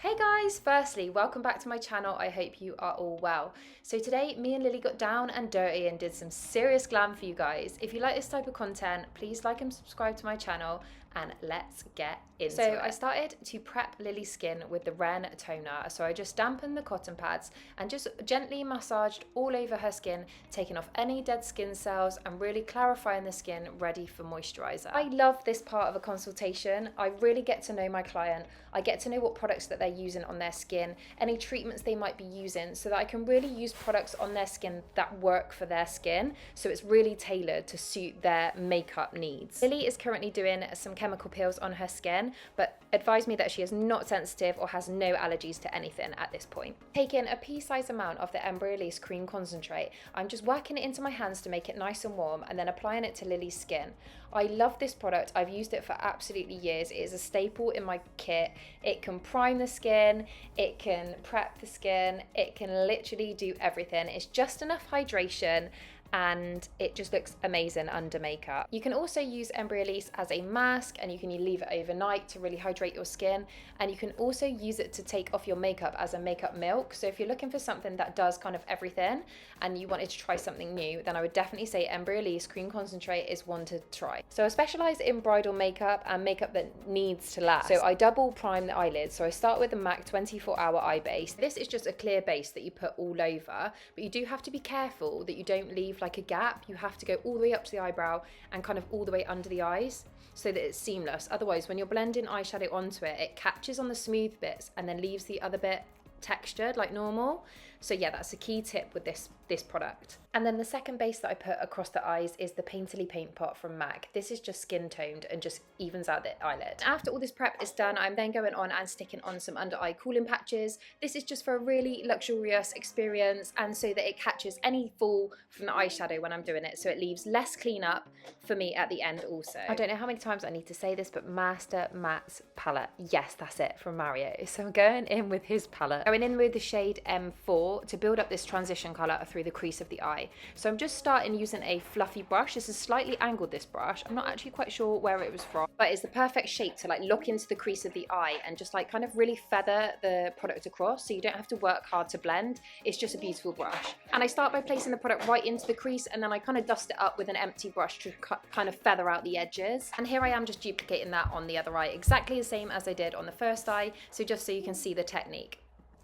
Hey guys, firstly, welcome back to my channel. I hope you are all well. So today, me and Lily got down and dirty and did some serious glam for you guys. If you like this type of content, please like and subscribe to my channel and let's get into it. So I started to prep Lily's skin with the Ren toner. So I just dampened the cotton pads and just gently massaged all over her skin, taking off any dead skin cells and really clarifying the skin ready for moisturizer. I love this part of a consultation. I really get to know my client. I get to know what products that they're using on their skin, any treatments they might be using, so that I can really use products on their skin that work for their skin, so it's really tailored to suit their makeup needs. Lily is currently doing some chemical peels on her skin, but advise me that she is not sensitive or has no allergies to anything at this point. Taking a pea-sized amount of the Lilie cream concentrate, I'm just working it into my hands to make it nice and warm and then applying it to Lily's skin. I love this product. I've used it for absolutely years. It is a staple in my kit. It can prime the skin, it can prep the skin, it can literally do everything. It's just enough hydration and it just looks amazing under makeup. You can also use Lilie as a mask and you can leave it overnight to really hydrate your skin, and you can also use it to take off your makeup as a makeup milk. So if you're looking for something that does kind of everything and you wanted to try something new, then I would definitely say Lilie cream concentrate is one to try. So I specialize in bridal makeup and makeup that needs to last. So I double prime the eyelids. So I start with the MAC 24-hour eye base. This is just a clear base that you put all over, but you do have to be careful that you don't leave like a gap. You have to go all the way up to the eyebrow and kind of all the way under the eyes so that it's seamless. Otherwise, when you're blending eyeshadow onto it, it catches on the smooth bits and then leaves the other bit textured like normal. So yeah, that's a key tip with this product. And then the second base that I put across the eyes is the Painterly Paint Pot from MAC. This is just skin toned and just evens out the eyelid. After all this prep is done, I'm then going on and sticking on some under eye cooling patches. This is just for a really luxurious experience and so that it catches any fall from the eyeshadow when I'm doing it, so it leaves less cleanup for me at the end also. I don't know how many times I need to say this, but Master Matt's palette. Yes, that's it, from Mario. So I'm going in with his palette. Going in with the shade M4 to build up this transition colour through the crease of the eye. So I'm just starting using a fluffy brush. This is slightly angled, this brush. I'm not actually quite sure where it was from, but it's the perfect shape to like look into the crease of the eye and just like kind of really feather the product across, so you don't have to work hard to blend. It's just a beautiful brush. And I start by placing the product right into the crease and then I kind of dust it up with an empty brush to kind of feather out the edges. And here I am just duplicating that on the other eye, exactly the same as I did on the first eye, so just so you can see the technique.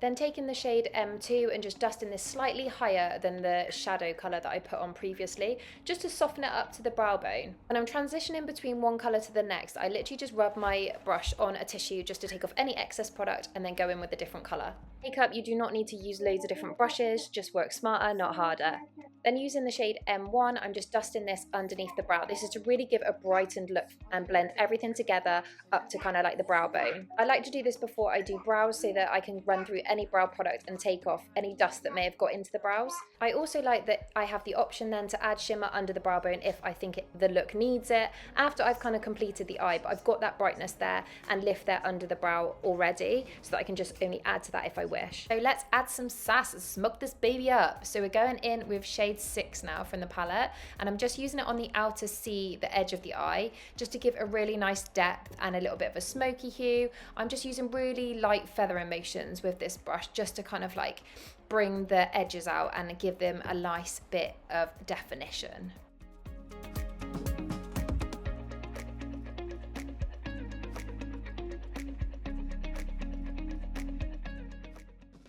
Then taking the shade M2 and just dusting this slightly higher than the shadow colour that I put on previously, just to soften it up to the brow bone. When I'm transitioning between one colour to the next, I literally just rub my brush on a tissue just to take off any excess product and then go in with a different colour. Makeup, you do not need to use loads of different brushes, just work smarter, not harder. Then using the shade M1, I'm just dusting this underneath the brow. This is to really give a brightened look and blend everything together up to kind of like the brow bone. I like to do this before I do brows so that I can run through any brow product and take off any dust that may have got into the brows. I also like that I have the option then to add shimmer under the brow bone if I think the look needs it, after I've kind of completed the eye, but I've got that brightness there and lift there under the brow already, so that I can just only add to that if I wish. So let's add some sass and smoke this baby up. So we're going in with shade 6 now from the palette, and I'm just using it on the outer C, the edge of the eye, just to give a really nice depth and a little bit of a smoky hue. I'm just using really light feathering motions with this brush just to kind of like bring the edges out and give them a nice bit of definition.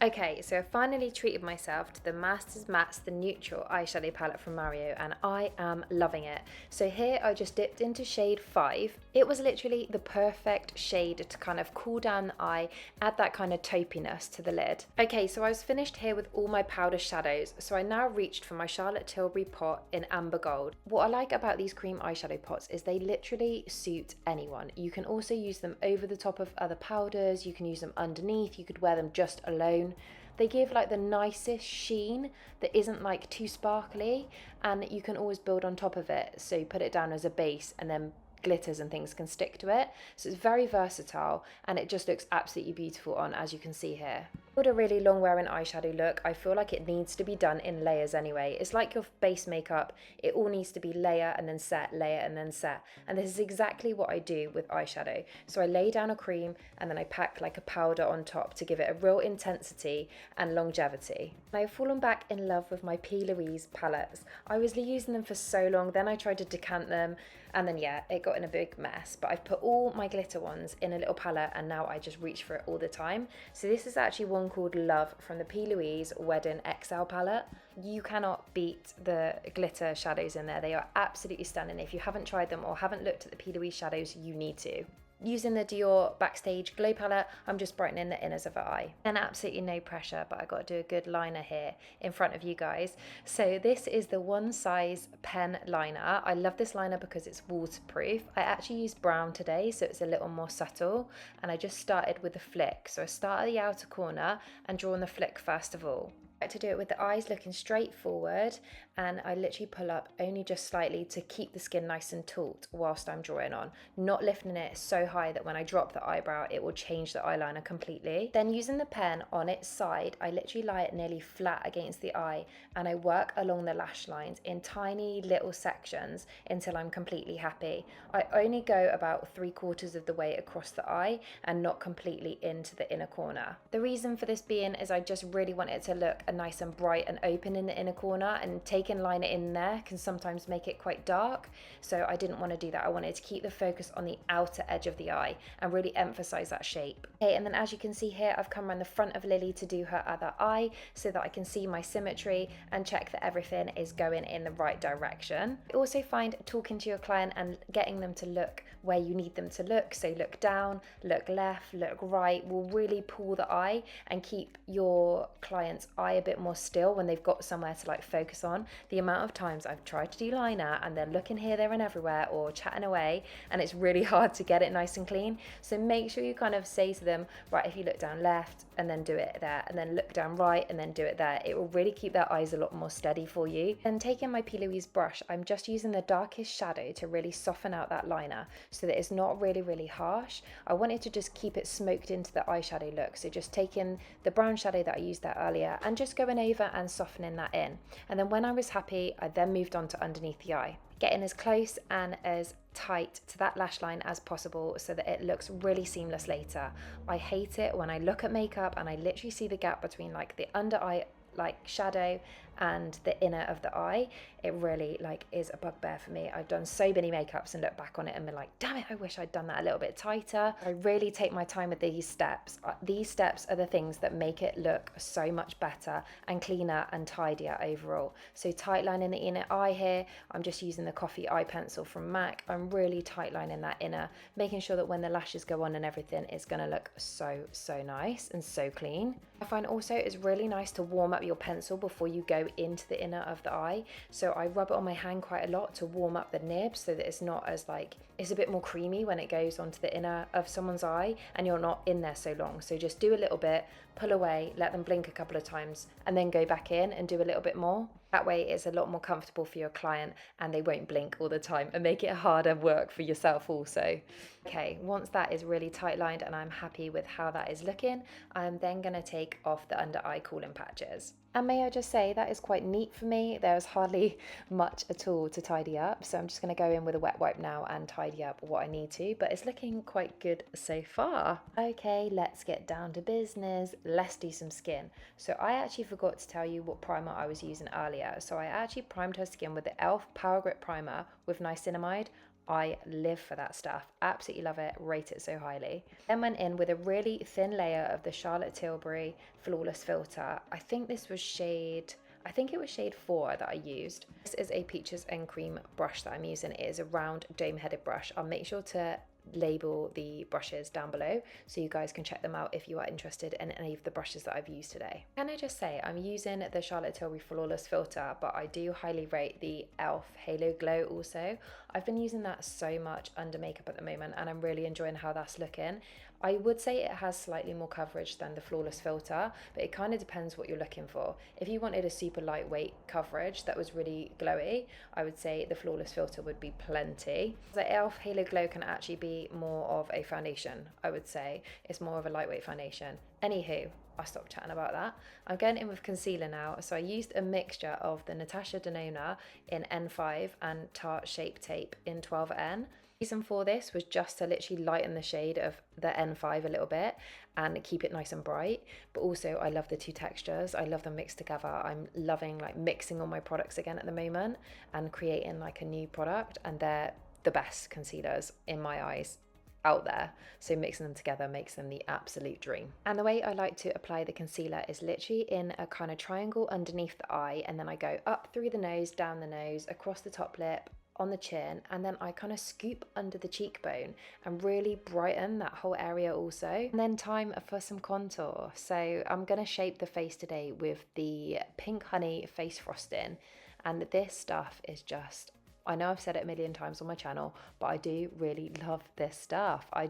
Okay, so I finally treated myself to the Masters Mattes the Neutral eyeshadow palette from Mario, and I am loving it. So here I just dipped into shade 5. It was literally the perfect shade to kind of cool down the eye, add that kind of taupiness to the lid. Okay, so I was finished here with all my powder shadows, so I now reached for my Charlotte Tilbury pot in Amber Gold. What I like about these cream eyeshadow pots is they literally suit anyone. You can also use them over the top of other powders, you can use them underneath, you could wear them just alone. They give like the nicest sheen that isn't like too sparkly, and you can always build on top of it. So you put it down as a base and then glitters and things can stick to it. So it's very versatile and it just looks absolutely beautiful on, as you can see here. A really long wearing eyeshadow look, I feel like it needs to be done in layers anyway. It's like your base makeup, it all needs to be layer and then set, layer and then set. And this is exactly what I do with eyeshadow. So I lay down a cream and then I pack like a powder on top to give it a real intensity and longevity. I've fallen back in love with my P. Louise palettes. I was using them for so long, then I tried to decant them, and then yeah, it got in a big mess. But I've put all my glitter ones in a little palette and now I just reach for it all the time. So this is actually one called Love from the P. Louise Wedding XL palette. You cannot beat the glitter shadows in there. They are absolutely stunning. If you haven't tried them or haven't looked at the P. Louise shadows, you need to. Using the Dior Backstage Glow palette, I'm just brightening the inners of the eye. And absolutely no pressure, but I got to do a good liner here in front of you guys. So this is the One Size pen liner. I love this liner because it's waterproof. I actually used brown today, so it's a little more subtle. And I just started with the flick. So I start at the outer corner and draw on the flick first of all. I like to do it with the eyes looking straight forward, and I literally pull up only just slightly to keep the skin nice and taut whilst I'm drawing on, not lifting it so high that when I drop the eyebrow it will change the eyeliner completely. Then using the pen on its side, I literally lie it nearly flat against the eye and I work along the lash lines in tiny little sections until I'm completely happy. I only go about 3/4 of the way across the eye and not completely into the inner corner. The reason for this being is I just really want it to look nice and bright and open in the inner corner, and taking liner in there can sometimes make it quite dark, so I didn't want to do that. I wanted to keep the focus on the outer edge of the eye and really emphasize that shape. Okay, and then as you can see here, I've come around the front of Lilie to do her other eye so that I can see my symmetry and check that everything is going in the right direction. I also find talking to your client and getting them to look where you need them to look, so look down, look left, look right, will really pull the eye and keep your client's eye a bit more still when they've got somewhere to like focus on. The amount of times I've tried to do liner and they're looking here, there and everywhere or chatting away, and it's really hard to get it nice and clean. So make sure you kind of say to them, right, if you look down left and then do it there, and then look down right and then do it there, it will really keep their eyes a lot more steady for you. And taking my P. Louise brush, I'm just using the darkest shadow to really soften out that liner so that it's not really harsh. I wanted to just keep it smoked into the eyeshadow look, so just taking the brown shadow that I used there earlier and just going over and softening that in. And then when I was happy, I then moved on to underneath the eye, getting as close and as tight to that lash line as possible so that it looks really seamless later. I hate it when I look at makeup and I literally see the gap between like the under eye like shadow and the inner of the eye. It really like is a bugbear for me. I've done so many makeups and look back on it and been like, damn it, I wish I'd done that a little bit tighter. I really take my time with these steps. These steps are the things that make it look so much better and cleaner and tidier overall. So tight lining the inner eye here, I'm just using the coffee eye pencil from MAC. I'm really tight lining that inner, making sure that when the lashes go on and everything, it's gonna look so nice and so clean. I find also it's really nice to warm up your pencil before you go into the inner of the eye. So I rub it on my hand quite a lot to warm up the nib so that it's not as like, it's a bit more creamy when it goes onto the inner of someone's eye and you're not in there so long. So just do a little bit, pull away, let them blink a couple of times and then go back in and do a little bit more. That way it's a lot more comfortable for your client and they won't blink all the time and make it harder work for yourself also. Okay, once that is really tight lined and I'm happy with how that is looking, I'm then going to take off the under eye cooling patches. And may I just say that is quite neat for me. There's hardly much at all to tidy up, so I'm just going to go in with a wet wipe now and tidy up what I need to, but it's looking quite good so far. Okay, let's get down to business. Let's do some skin. So I actually forgot to tell you what primer I was using earlier. So I actually primed her skin with the e.l.f. Power Grip Primer with niacinamide. I live for that stuff, absolutely love it, rate it so highly. Then went in with a really thin layer of the Charlotte Tilbury Flawless Filter. I think this was shade 4 that I used. This is a Peaches and Cream brush that I'm using. It is a round dome-headed brush. I'll make sure to label the brushes down below so you guys can check them out if you are interested in any of the brushes that I've used today. Can I just say I'm using the Charlotte Tilbury Flawless Filter, but I do highly rate the e.l.f. Halo Glow also. I've been using that so much under makeup at the moment and I'm really enjoying how that's looking. I would say it has slightly more coverage than the Flawless filter, but it kind of depends what you're looking for. If you wanted a super lightweight coverage that was really glowy, I would say the Flawless filter would be plenty. The e.l.f. Halo Glow can actually be more of a foundation, I would say. It's more of a lightweight foundation. Anywho, I'll stop chatting about that. I'm going in with concealer now. So I used a mixture of the Natasha Denona in N5 and Tarte Shape Tape in 12N. The reason for this was just to literally lighten the shade of the N5 a little bit and keep it nice and bright. But also I love the two textures. I love them mixed together. I'm loving like mixing all my products again at the moment and creating like a new product, and they're the best concealers in my eyes out there. So mixing them together makes them the absolute dream. And the way I like to apply the concealer is literally in a kind of triangle underneath the eye, and then I go up through the nose, down the nose, across the top lip, on the chin, and then I kind of scoop under the cheekbone and really brighten that whole area also. And then time for some contour. So I'm gonna shape the face today with the Pink Honey face frosting, and this stuff is just, I know I've said it a million times on my channel, but I do really love this stuff. I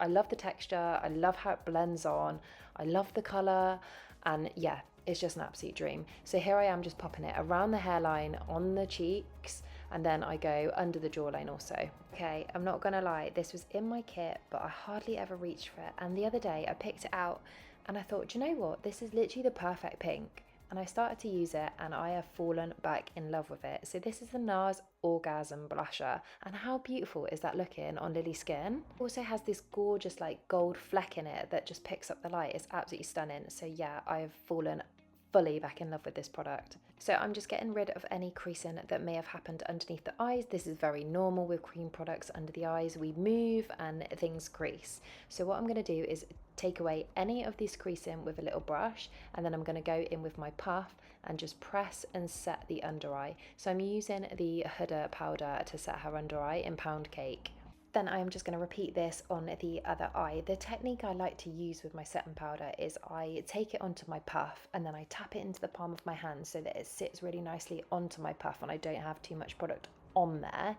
love the texture, I love how it blends on, I love the color, and yeah, it's just an absolute dream. So here I am just popping it around the hairline, on the cheeks, and then I go under the jawline also. Okay, I'm not gonna lie, this was in my kit, but I hardly ever reached for it. And the other day I picked it out and I thought, do you know what? This is literally the perfect pink. And I started to use it and I have fallen back in love with it. So this is the NARS Orgasm Blusher, and how beautiful is that looking on Lilie's skin? It also has this gorgeous like gold fleck in it that just picks up the light. It's absolutely stunning. So yeah, I have fallen fully back in love with this product. So I'm just getting rid of any creasing that may have happened underneath the eyes. This is very normal with cream products under the eyes. We move and things crease. So what I'm going to do is take away any of this creasing with a little brush, and then I'm going to go in with my puff and just press and set the under eye. So I'm using the Huda powder to set her under eye in Pound Cake. Then I am just going to repeat this on the other eye. The technique I like to use with my setting powder is I take it onto my puff and then I tap it into the palm of my hand so that it sits really nicely onto my puff and I don't have too much product on there.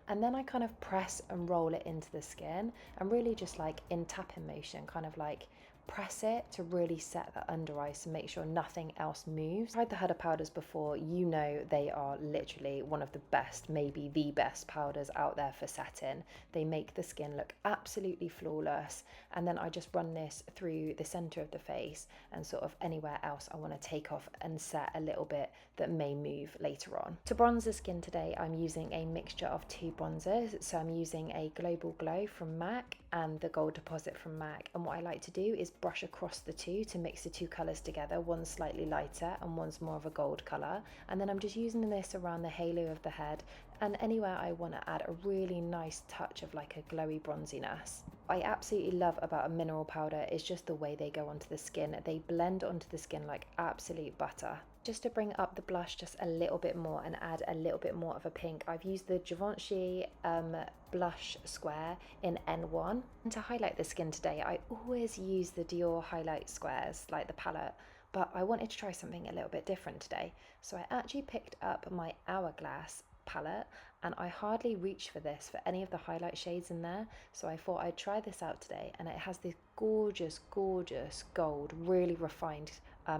And then I kind of press and roll it into the skin and really just like in tapping motion, kind of like press it to really set the under eye to make sure nothing else moves. I've tried the Huda powders before, you know they are literally one of the best, maybe the best powders out there for setting. They make the skin look absolutely flawless, and then I just run this through the center of the face and sort of anywhere else I want to take off and set a little bit that may move later on. To bronze the skin today, I'm using a mixture of two bronzers. So I'm using a Global Glow from MAC and the Gold Deposit from MAC, and what I like to do is brush across the two to mix the two colours together. One's slightly lighter and one's more of a gold colour, and then I'm just using this around the halo of the head and anywhere I want to add a really nice touch of like a glowy bronziness. What I absolutely love about a mineral powder is just the way they go onto the skin. They blend onto the skin like absolute butter. Just to bring up the blush just a little bit more and add a little bit more of a pink, I've used the Givenchy blush square in N1. And to highlight the skin today, I always use the Dior highlight squares like the palette, but I wanted to try something a little bit different today. So I actually picked up my Hourglass palette, and I hardly reached for this for any of the highlight shades in there, so I thought I'd try this out today. And it has this gorgeous gold, really refined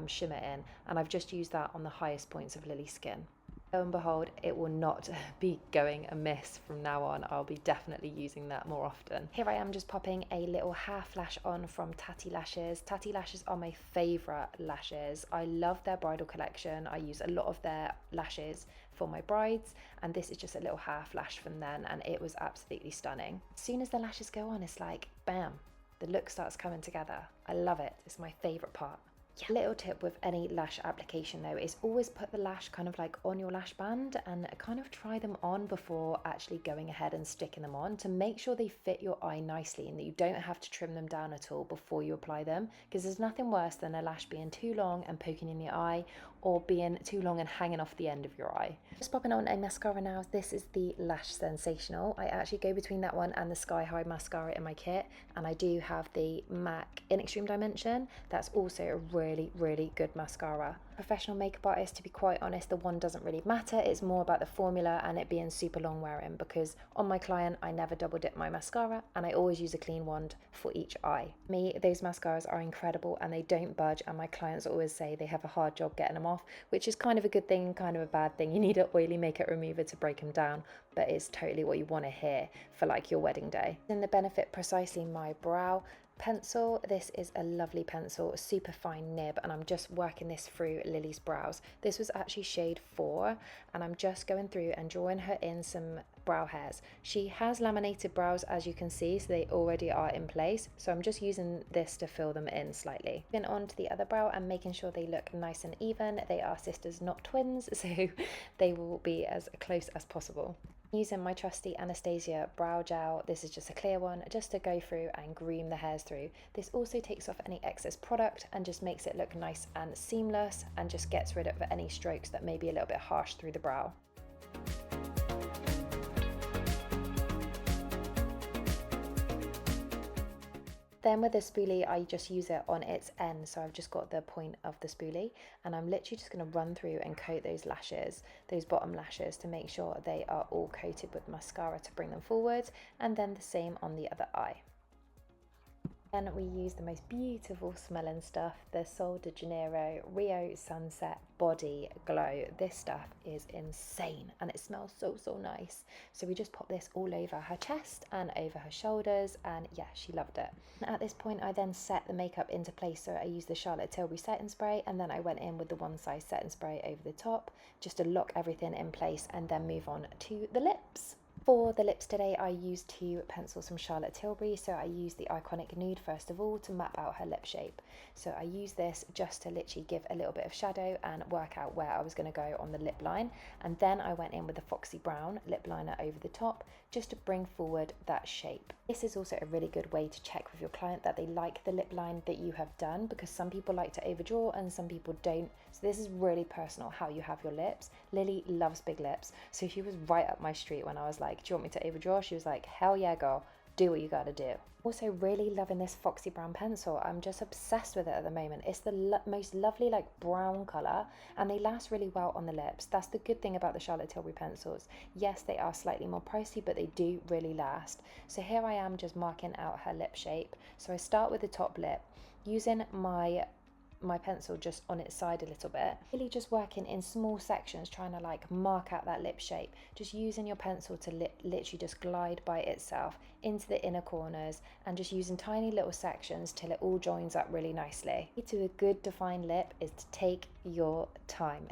shimmer in, and I've just used that on the highest points of Lilie's skin. Lo and behold, it will not be going amiss from now on. I'll be definitely using that more often. Here I am just popping a little half lash on from Tatti Lashes. Tatti Lashes are my favourite lashes. I love their bridal collection. I use a lot of their lashes for my brides, and this is just a little half lash from them, and it was absolutely stunning. As soon as the lashes go on, it's like bam, the look starts coming together. I love it. It's my favourite part. Yeah. Little tip with any lash application though is always put the lash kind of like on your lash band and kind of try them on before actually going ahead and sticking them on, to make sure they fit your eye nicely and that you don't have to trim them down at all before you apply them, because there's nothing worse than a lash being too long and poking in your eye, or being too long and hanging off the end of your eye. Just popping on a mascara now. This is the Lash Sensational. I actually go between that one and the Sky High mascara in my kit, and I do have the MAC in Extreme Dimension. That's also a really, really good mascara. Professional makeup artist, to be quite honest, the one doesn't really matter. It's more about the formula and it being super long wearing, because on my client, I never double dip my mascara and I always use a clean wand for each eye. Me, those mascaras are incredible and they don't budge, and my clients always say they have a hard job getting them off, which is kind of a good thing, kind of a bad thing. You need an oily makeup remover to break them down, but it's totally what you want to hear for like your wedding day. In the Benefit Precisely My Brow pencil, this is a lovely pencil, a super fine nib, and I'm just working this through Lily's brows. This was actually shade 4, and I'm just going through and drawing her in some brow hairs. She has laminated brows, as you can see, so they already are in place, so I'm just using this to fill them in slightly. Then on to the other brow and making sure they look nice and even. They are sisters, not twins, so they will be as close as possible. Using my trusty Anastasia brow gel, this is just a clear one, just to go through and groom the hairs through. This also takes off any excess product and just makes it look nice and seamless, and just gets rid of any strokes that may be a little bit harsh through the brow. Then with the spoolie, I just use it on its end, so I've just got the point of the spoolie, and I'm literally just going to run through and coat those lashes, those bottom lashes, to make sure they are all coated with mascara to bring them forward, and then the same on the other eye. Then we use the most beautiful smelling stuff, the Sol de Janeiro Rio Sunset Body Glow. This stuff is insane and it smells so nice. So we just pop this all over her chest and over her shoulders, and yeah, she loved it. And at this point I then set the makeup into place, so I used the Charlotte Tilbury setting spray, and then I went in with the One Size setting spray over the top just to lock everything in place, and then move on to the lips. For the lips today, I used 2 pencils from Charlotte Tilbury. So I used the Iconic Nude first of all to map out her lip shape. So I used this just to literally give a little bit of shadow and work out where I was going to go on the lip line. And then I went in with the Foxy Brown lip liner over the top just to bring forward that shape. This is also a really good way to check with your client that they like the lip line that you have done, because some people like to overdraw and some people don't. So this is really personal how you have your lips. Lily loves big lips, so she was right up my street when I was like, do you want me to overdraw? She was like, hell yeah, girl, do what you gotta do. Also really loving this Foxy Brown pencil. I'm just obsessed with it at the moment. It's the most lovely like brown colour, and they last really well on the lips. That's the good thing about the Charlotte Tilbury pencils. Yes, they are slightly more pricey, but they do really last. So here I am just marking out her lip shape. So I start with the top lip, using my pencil just on its side a little bit, really just working in small sections, trying to like mark out that lip shape, just using your pencil to literally just glide by itself into the inner corners, and just using tiny little sections till it all joins up really nicely. The key to a good defined lip is to take your time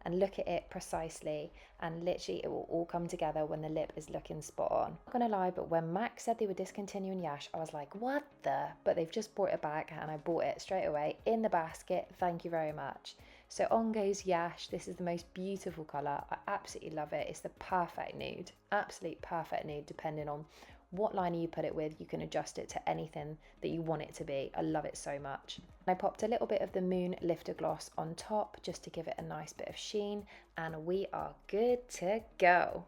and look at it precisely, and literally it will all come together when the lip is looking spot on. Not gonna lie, but when Mac said they were discontinuing Yash, I was like, what the? But they've just brought it back, and I bought it straight away in the basket. Thank you very much. So on goes Yash. This is the most beautiful colour. I absolutely love it. It's the perfect nude, absolute perfect nude. Depending on what liner you put it with, you can adjust it to anything that you want it to be. I love it so much. And I popped a little bit of the Moon Lifter Gloss on top just to give it a nice bit of sheen, and we are good to go.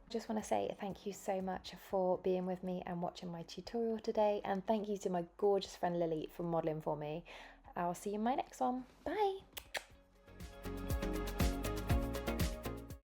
Just want to say thank you so much for being with me and watching my tutorial today, and thank you to my gorgeous friend Lily for modelling for me. I'll see you in my next one. Bye!